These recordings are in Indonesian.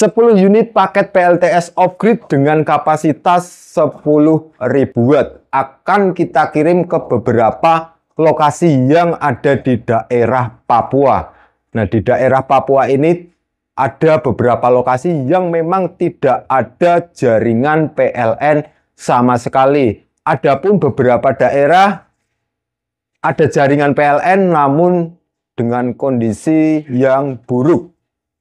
10 unit paket PLTS off-grid dengan kapasitas 10.000 watt akan kita kirim ke beberapa lokasi yang ada di daerah Papua. Nah, di daerah Papua ini ada beberapa lokasi yang memang tidak ada jaringan PLN sama sekali. Adapun beberapa daerah ada jaringan PLN namun dengan kondisi yang buruk,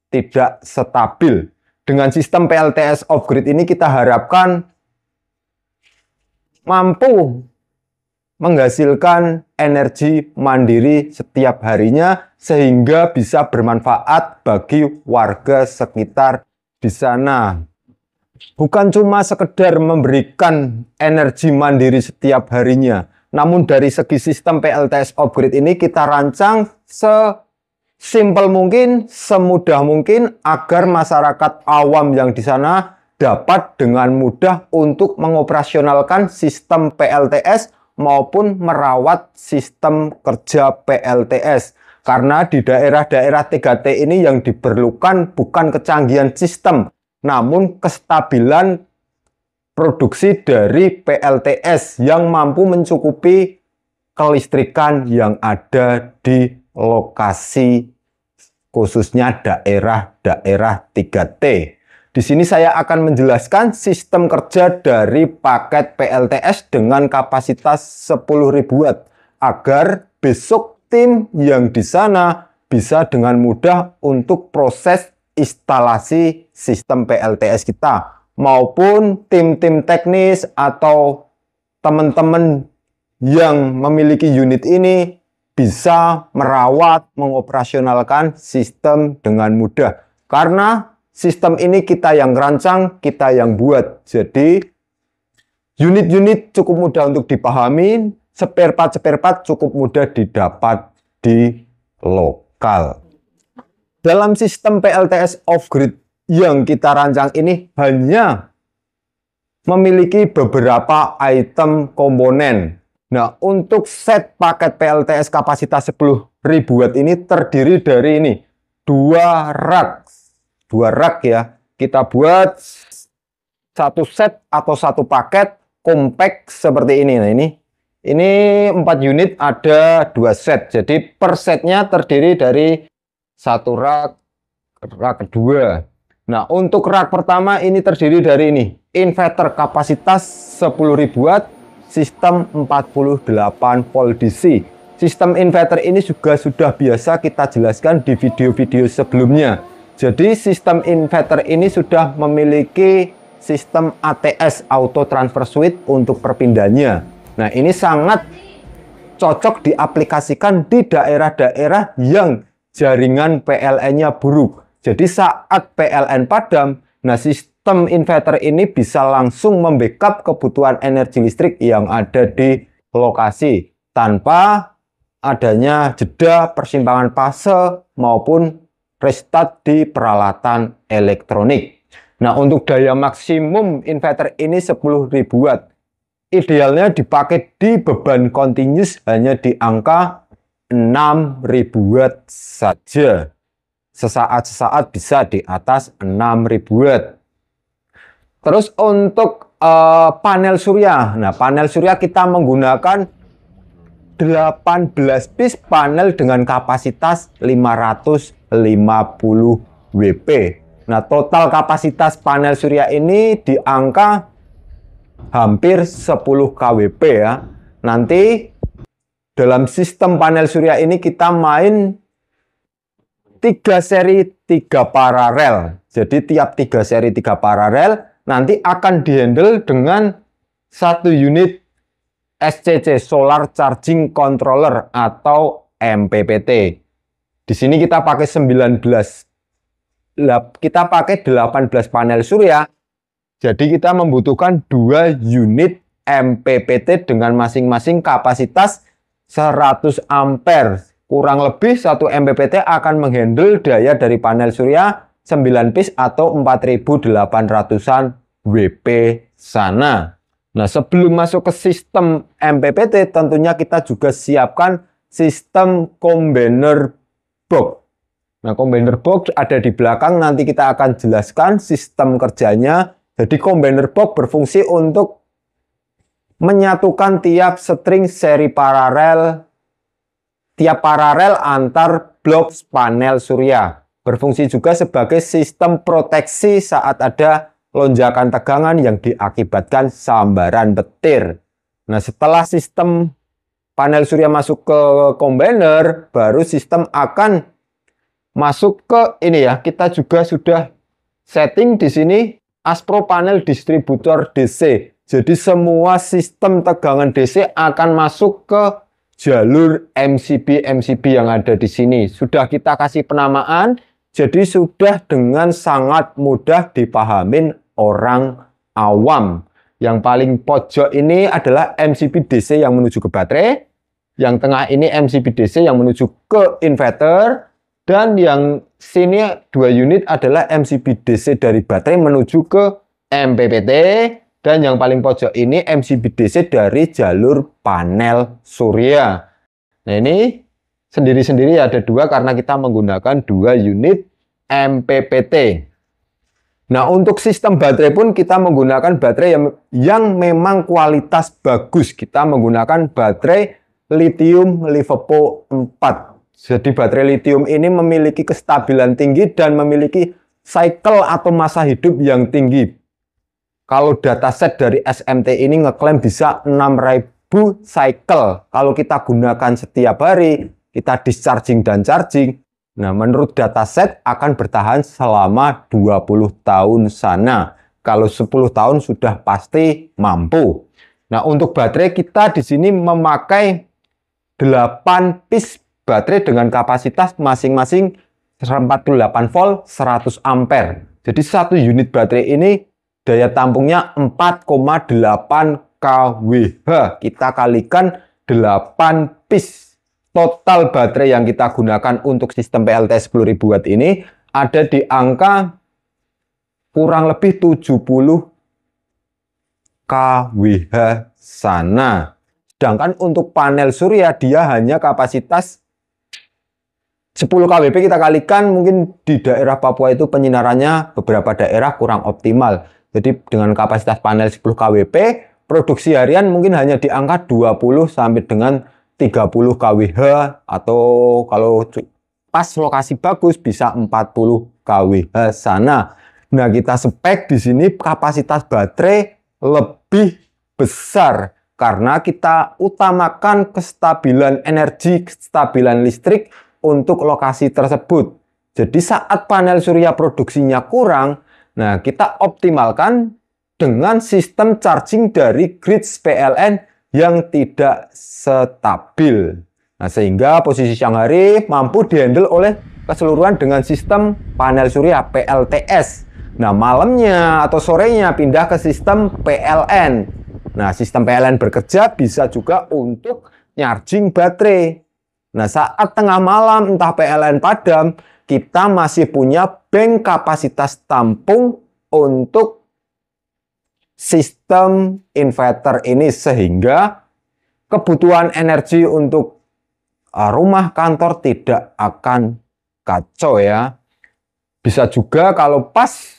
tidak stabil. Dengan sistem PLTS off-grid ini kita harapkan mampu menghasilkan energi mandiri setiap harinya sehingga bisa bermanfaat bagi warga sekitar di sana. Bukan cuma sekedar memberikan energi mandiri setiap harinya, namun dari segi sistem PLTS off-grid ini kita rancang simpel mungkin, semudah mungkin agar masyarakat awam yang di sana dapat dengan mudah untuk mengoperasionalkan sistem PLTS maupun merawat sistem kerja PLTS. Karena di daerah-daerah 3T ini yang diperlukan bukan kecanggihan sistem, namun kestabilan produksi dari PLTS yang mampu mencukupi kelistrikan yang ada di lokasi khususnya daerah-daerah 3T. Di sini saya akan menjelaskan sistem kerja dari paket PLTS dengan kapasitas 10.000 watt agar besok tim yang di sana bisa dengan mudah untuk proses instalasi sistem PLTS kita maupun tim-tim teknis atau teman-teman yang memiliki unit ini bisa merawat, mengoperasionalkan sistem dengan mudah. Karena sistem ini kita yang rancang, kita yang buat. Jadi, unit-unit cukup mudah untuk dipahami, spare part cukup mudah didapat di lokal. Dalam sistem PLTS off-grid yang kita rancang ini hanya memiliki beberapa item komponen. Nah, untuk set paket PLTS kapasitas 10.000 watt ini terdiri dari ini, dua rak ya. Kita buat satu set atau satu paket compact seperti ini. Nah, ini 4 unit ada 2 set. Jadi per setnya terdiri dari satu rak kedua. Nah, untuk rak pertama ini terdiri dari ini, inverter kapasitas 10.000 watt. Sistem 48 volt DC. Sistem inverter ini juga sudah biasa kita jelaskan di video-video sebelumnya. Jadi sistem inverter ini sudah memiliki sistem ATS Auto Transfer Switch untuk perpindahannya. Nah, ini sangat cocok diaplikasikan di daerah-daerah yang jaringan PLN-nya buruk. Jadi saat PLN padam, nah sistem inverter ini bisa langsung membackup kebutuhan energi listrik yang ada di lokasi tanpa adanya jeda persimpangan fase maupun restart di peralatan elektronik. Nah, untuk daya maksimum inverter ini 10.000 watt. Idealnya dipakai di beban continuous hanya di angka 6.000 watt saja. Sesaat-sesaat bisa di atas 6.000 watt. Terus untuk panel surya. Nah, panel surya kita menggunakan 18 piece panel dengan kapasitas 550 WP. Nah, total kapasitas panel surya ini di angka hampir 10 kWp ya. Nanti dalam sistem panel surya ini kita main 3 seri 3 paralel. Jadi tiap 3 seri 3 paralel nanti akan dihandle dengan satu unit SCC Solar Charging Controller atau MPPT. Di sini kita pakai 18 panel surya. Jadi kita membutuhkan 2 unit MPPT dengan masing-masing kapasitas 100 ampere. Kurang lebih 1 MPPT akan menghandle daya dari panel surya 9 piece atau 4.800-an WP sana. Nah, sebelum masuk ke sistem MPPT, tentunya kita juga siapkan sistem combiner box. Nah, combiner box ada di belakang, nanti kita akan jelaskan sistem kerjanya. Jadi combiner box berfungsi untuk menyatukan tiap string seri paralel, tiap paralel antar blok panel surya. Berfungsi juga sebagai sistem proteksi saat ada lonjakan tegangan yang diakibatkan sambaran petir. Nah, setelah sistem panel surya masuk ke combiner, baru sistem akan masuk ke ini ya. Kita juga sudah setting di sini Aspro panel distributor DC. Jadi semua sistem tegangan DC akan masuk ke jalur MCB yang ada di sini. Sudah kita kasih penamaan, jadi sudah dengan sangat mudah dipahamin orang awam. Yang paling pojok ini adalah MCB DC yang menuju ke baterai. Yang tengah ini MCB DC yang menuju ke inverter. Dan yang sini 2 unit adalah MCB DC dari baterai menuju ke MPPT. Dan yang paling pojok ini MCB DC dari jalur panel surya. Nah, ini sendiri-sendiri ada 2 karena kita menggunakan 2 unit MPPT. Nah, untuk sistem baterai pun kita menggunakan baterai yang memang kualitas bagus. Kita menggunakan baterai lithium LiVePo 4. Jadi baterai lithium ini memiliki kestabilan tinggi dan memiliki cycle atau masa hidup yang tinggi. Kalau dataset dari SMT ini ngeklaim bisa 6.000 cycle. Kalau kita gunakan setiap hari, kita discharging dan charging. Nah, menurut dataset akan bertahan selama 20 tahun sana. Kalau 10 tahun sudah pasti mampu. Nah, untuk baterai kita di sini memakai 8 piece baterai dengan kapasitas masing-masing 48 volt 100 ampere. Jadi satu unit baterai ini daya tampungnya 4,8 kWh. Kita kalikan 8 piece. Total baterai yang kita gunakan untuk sistem PLTS 10.000 watt ini ada di angka kurang lebih 70 kWh sana. Sedangkan untuk panel surya dia hanya kapasitas 10 kWp kita kalikan, mungkin di daerah Papua itu penyinarannya beberapa daerah kurang optimal. Jadi dengan kapasitas panel 10 kWp, produksi harian mungkin hanya di angka 20 sampai dengan 30 kWh atau kalau pas lokasi bagus bisa 40 kWh sana. Nah, kita spek di sini kapasitas baterai lebih besar karena kita utamakan kestabilan energi, kestabilan listrik untuk lokasi tersebut. Jadi saat panel surya produksinya kurang, nah kita optimalkan dengan sistem charging dari grid PLN yang tidak stabil. Nah, sehingga posisi siang hari mampu dihandle oleh keseluruhan dengan sistem panel surya PLTS. Nah, malamnya atau sorenya pindah ke sistem PLN. Nah, sistem PLN bekerja bisa juga untuk charging baterai. Nah, saat tengah malam entah PLN padam, kita masih punya bank kapasitas tampung untuk sistem inverter ini sehingga kebutuhan energi untuk rumah kantor tidak akan kacau ya. Bisa juga kalau pas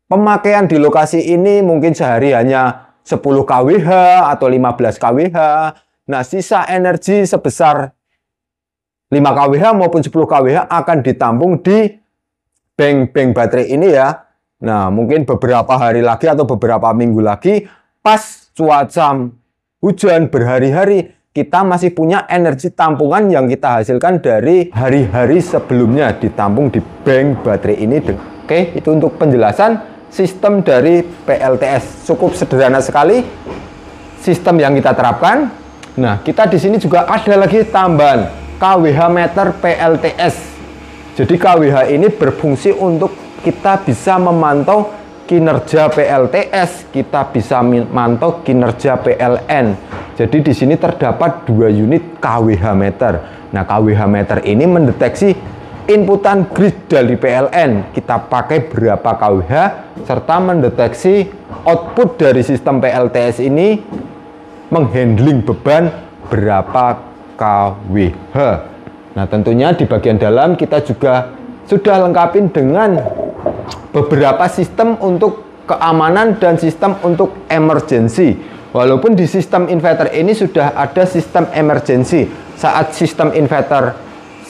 pemakaian di lokasi ini mungkin sehari hanya 10 kWh atau 15 kWh. Nah, sisa energi sebesar 5 kWh maupun 10 kWh akan ditampung di bank baterai ini ya. Nah, mungkin beberapa hari lagi atau beberapa minggu lagi, pas cuaca hujan berhari-hari, kita masih punya energi tampungan yang kita hasilkan dari hari-hari sebelumnya ditampung di bank baterai ini. Oke, itu untuk penjelasan sistem dari PLTS. Cukup sederhana sekali sistem yang kita terapkan. Nah, kita di sini juga ada lagi tambahan kWh meter PLTS. Jadi kWh ini berfungsi untuk kita bisa memantau kinerja PLTS, kita bisa memantau kinerja PLN. Jadi di sini terdapat 2 unit kWh meter. Nah, kWh meter ini mendeteksi inputan grid dari PLN. Kita pakai berapa kWh serta mendeteksi output dari sistem PLTS ini menghandling beban berapa kWh. Nah, tentunya di bagian dalam kita juga sudah lengkapin dengan beberapa sistem untuk keamanan dan sistem untuk emergency. Walaupun di sistem inverter ini sudah ada sistem emergency. Saat sistem inverter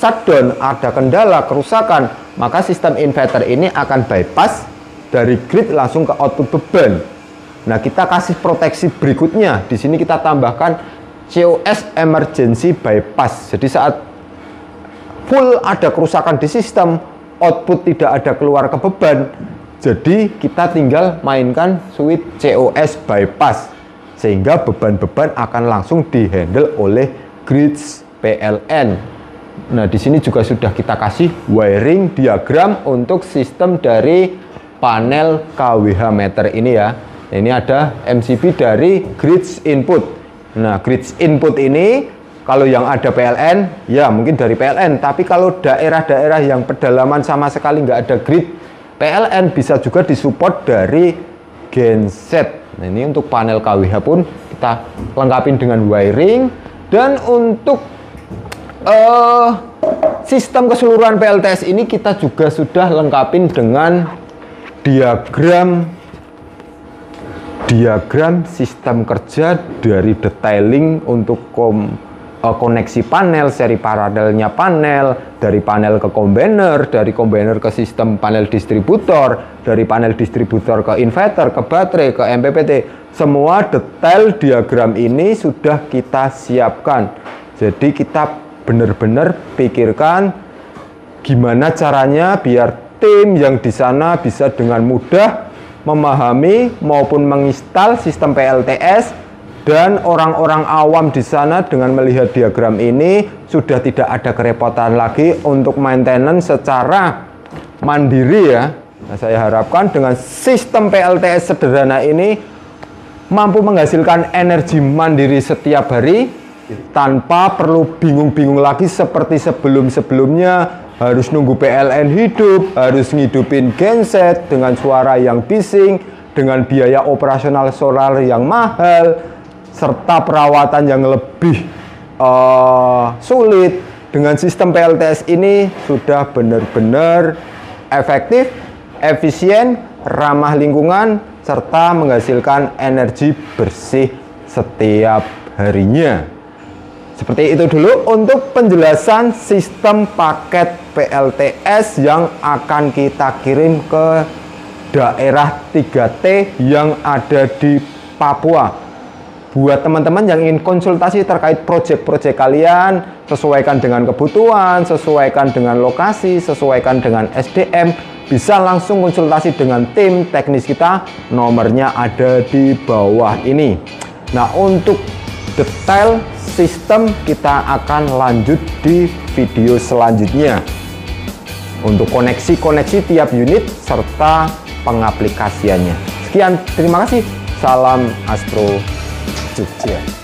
shutdown, ada kendala, kerusakan, maka sistem inverter ini akan bypass dari grid langsung ke output beban. Nah, kita kasih proteksi berikutnya. Di sini kita tambahkan COS emergency bypass. Jadi saat full ada kerusakan di sistem, output tidak ada keluar ke beban, jadi kita tinggal mainkan switch COS bypass sehingga beban-beban akan langsung dihandle oleh grids PLN. Nah, di sini juga sudah kita kasih wiring diagram untuk sistem dari panel KWH meter ini ya. Ini ada MCB dari grids input. Nah, grids input ini kalau yang ada PLN, ya mungkin dari PLN. Tapi kalau daerah-daerah yang pedalaman sama sekali nggak ada grid PLN, bisa juga disupport dari genset. Nah, ini untuk panel KWH pun kita lengkapin dengan wiring. Dan untuk sistem keseluruhan PLTS ini kita juga sudah lengkapin dengan diagram sistem kerja dari detailing untuk koneksi panel, seri paralelnya panel, dari panel ke combiner, dari combiner ke sistem panel distributor, dari panel distributor ke inverter, ke baterai, ke MPPT. Semua detail diagram ini sudah kita siapkan. Jadi kita benar-benar pikirkan gimana caranya biar tim yang di sana bisa dengan mudah memahami maupun menginstal sistem PLTS, dan orang-orang awam di sana dengan melihat diagram ini sudah tidak ada kerepotan lagi untuk maintenance secara mandiri ya. Nah, saya harapkan dengan sistem PLTS sederhana ini mampu menghasilkan energi mandiri setiap hari tanpa perlu bingung-bingung lagi seperti sebelum-sebelumnya. Harus nunggu PLN hidup, harus ngidupin genset dengan suara yang bising, dengan biaya operasional solar yang mahal, serta perawatan yang lebih sulit. Dengan sistem PLTS ini sudah benar-benar efektif, efisien, ramah lingkungan, serta menghasilkan energi bersih setiap harinya. Seperti itu dulu untuk penjelasan sistem paket PLTS yang akan kita kirim ke daerah 3T yang ada di Papua. Buat teman-teman yang ingin konsultasi terkait proyek-proyek kalian, sesuaikan dengan kebutuhan, sesuaikan dengan lokasi, sesuaikan dengan SDM, bisa langsung konsultasi dengan tim teknis kita. Nomornya ada di bawah ini. Nah, untuk detail sistem kita akan lanjut di video selanjutnya untuk koneksi-koneksi tiap unit serta pengaplikasiannya. Sekian, terima kasih. Salam Astro Jogja.